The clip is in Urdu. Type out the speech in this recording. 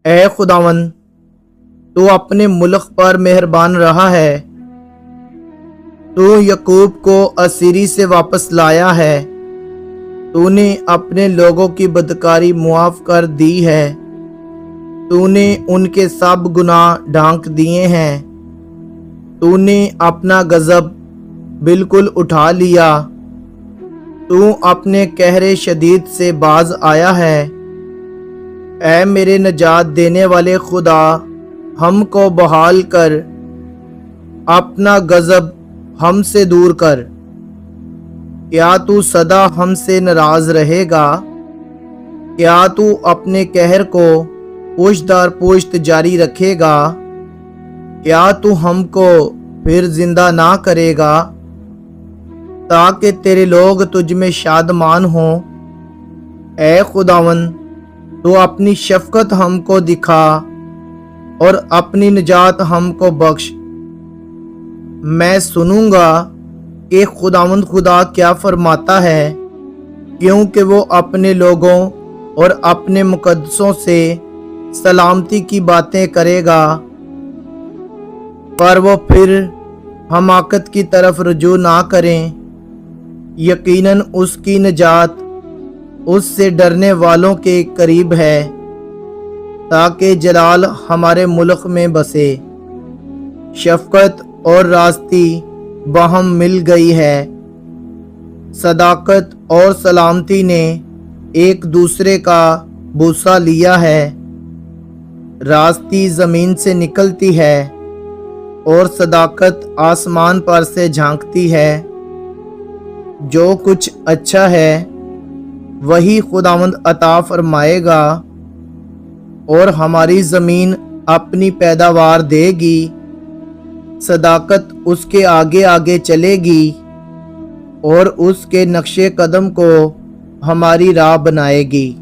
اے خداوند، تو اپنے ملک پر مہربان رہا ہے۔ تو یعقوب کو اسیری سے واپس لایا ہے۔ تو نے اپنے لوگوں کی بدکاری معاف کر دی ہے۔ تو نے ان کے سب گناہ ڈھانک دیے ہیں۔ تو نے اپنا غضب بالکل اٹھا لیا۔ تو اپنے قہر شدید سے باز آیا ہے۔ اے میرے نجات دینے والے خدا، ہم کو بحال کر، اپنا غضب ہم سے دور کر۔ کیا تو سدا ہم سے ناراض رہے گا؟ کیا تو اپنے قہر کو پشت در پشت جاری رکھے گا؟ کیا تو ہم کو پھر زندہ نہ کرے گا تاکہ تیرے لوگ تجھ میں شادمان ہوں؟ اے خداوند، تو اپنی شفقت ہم کو دکھا اور اپنی نجات ہم کو بخش۔ میں سنوں گا کہ خداوند خدا کیا فرماتا ہے، کیونکہ وہ اپنے لوگوں اور اپنے مقدسوں سے سلامتی کی باتیں کرے گا، پر وہ پھر حماقت کی طرف رجوع نہ کریں۔ یقیناً اس کی نجات اس سے ڈرنے والوں کے قریب ہے، تاکہ جلال ہمارے ملک میں بسے۔ شفقت اور راستی باہم مل گئی ہے، صداقت اور سلامتی نے ایک دوسرے کا بوسہ لیا ہے۔ راستی زمین سے نکلتی ہے اور صداقت آسمان پر سے جھانکتی ہے۔ جو کچھ اچھا ہے وہی خداوند عطا فرمائے گا، اور ہماری زمین اپنی پیداوار دے گی۔ صداقت اس کے آگے آگے چلے گی اور اس کے نقش قدم کو ہماری راہ بنائے گی۔